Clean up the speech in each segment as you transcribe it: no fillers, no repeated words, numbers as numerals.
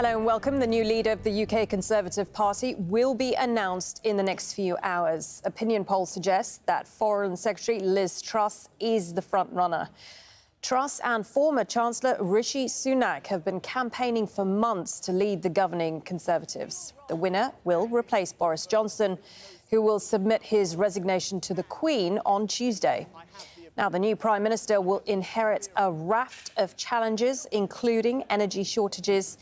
Hello and welcome. The new leader of the UK Conservative Party will be announced in the next few hours. Opinion polls suggest that Foreign Secretary Liz Truss is the front-runner. Truss and former Chancellor Rishi Sunak have been campaigning for months to lead the governing Conservatives. The winner will replace Boris Johnson, who will submit his resignation to the Queen on Tuesday. Now, the new Prime Minister will inherit a raft of challenges, including energy shortages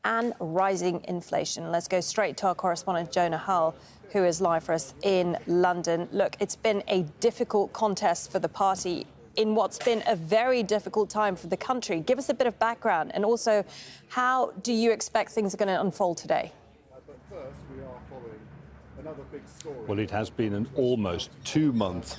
and rising inflation. Let's go straight to our correspondent, Jonah Hull, who is live for us in London. Look, it's been a difficult contest for the party in what's been a very difficult time for the country. Give us a bit of background, and also, how do you expect things are going to unfold today? Well, it has been an almost 2-month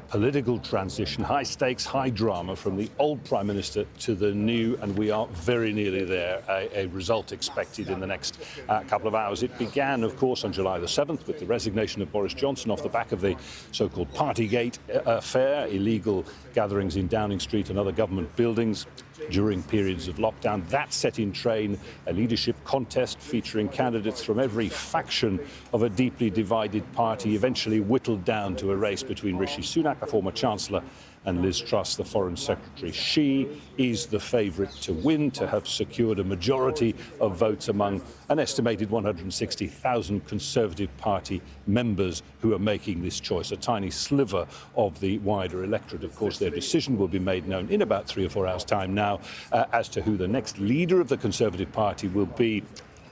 political transition, high stakes, high drama from the old Prime Minister to the new, and we are very nearly there. A result expected in the next couple of hours. It began, of course, on July the 7th with the resignation of Boris Johnson off the back of the so-called Partygate affair, illegal gatherings in Downing Street and other government buildings during periods of lockdown. That set in train a leadership contest featuring candidates from every faction of a deeply divided party, eventually whittled down to a race between Rishi Sunak, the former Chancellor, and Liz Truss, the Foreign Secretary. She is the favourite to win, to have secured a majority of votes among an estimated 160,000 Conservative Party members who are making this choice, a tiny sliver of the wider electorate. Of course, their decision will be made known in about 3 or 4 hours' time now as to who the next leader of the Conservative Party will be,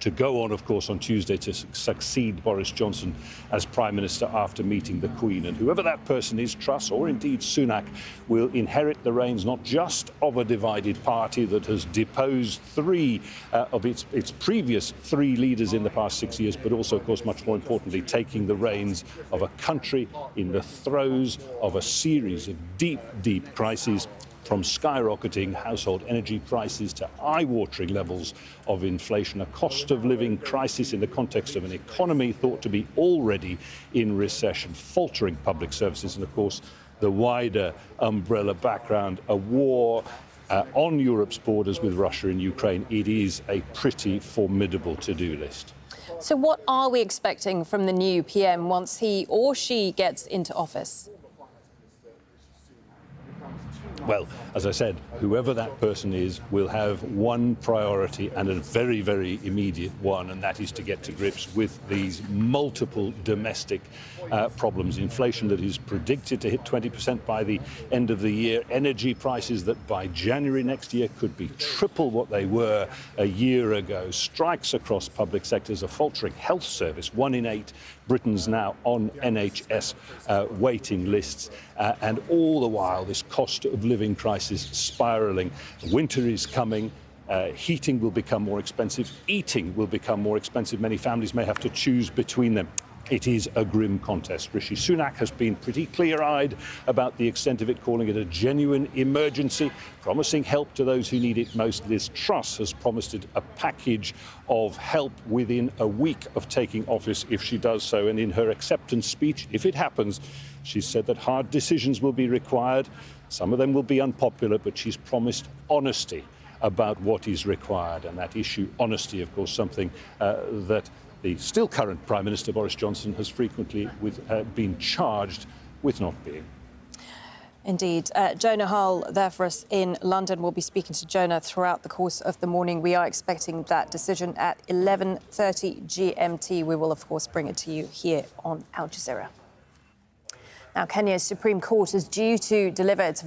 to go on, of course, on Tuesday to succeed Boris Johnson as Prime Minister after meeting the Queen. And whoever that person is, Truss or indeed Sunak, will inherit the reins not just of a divided party that has deposed 3 of its previous 3 leaders in the past 6 years, but also, of course, much more importantly, taking the reins of a country in the throes of a series of deep, deep crises, from skyrocketing household energy prices to eye-watering levels of inflation, a cost of living crisis in the context of an economy thought to be already in recession, faltering public services, and, of course, the wider umbrella background, a war on Europe's borders with Russia and Ukraine. It is a pretty formidable to-do list. So what are we expecting from the new PM once he or she gets into office? Well, as I said, whoever that person is will have one priority, and a very, very immediate one, and that is to get to grips with these multiple domestic problems. Inflation that is predicted to hit 20% by the end of the year. Energy prices that by January next year could be triple what they were a year ago. Strikes across public sectors, a faltering health service. 1 in 8 Britons now on NHS waiting lists. And all the while, this cost of living crisis spiralling. Winter is coming. Heating will become more expensive. Eating will become more expensive. Many families may have to choose between them. It is a grim contest. Rishi Sunak has been pretty clear-eyed about the extent of it, calling it a genuine emergency, promising help to those who need it most. Liz Truss has promised it a package of help within a week of taking office if she does so. And in her acceptance speech, if it happens, she said that hard decisions will be required. Some of them will be unpopular, but she's promised honesty about what is required. And that issue, honesty, of course, something that the still current Prime Minister Boris Johnson has frequently been charged with not being. Indeed. Jonah Hull there for us in London. We'll be speaking to Jonah throughout the course of the morning. We are expecting that decision at 11:30 GMT. We will, of course, bring it to you here on Al Jazeera. Now, Kenya's Supreme Court is due to deliver its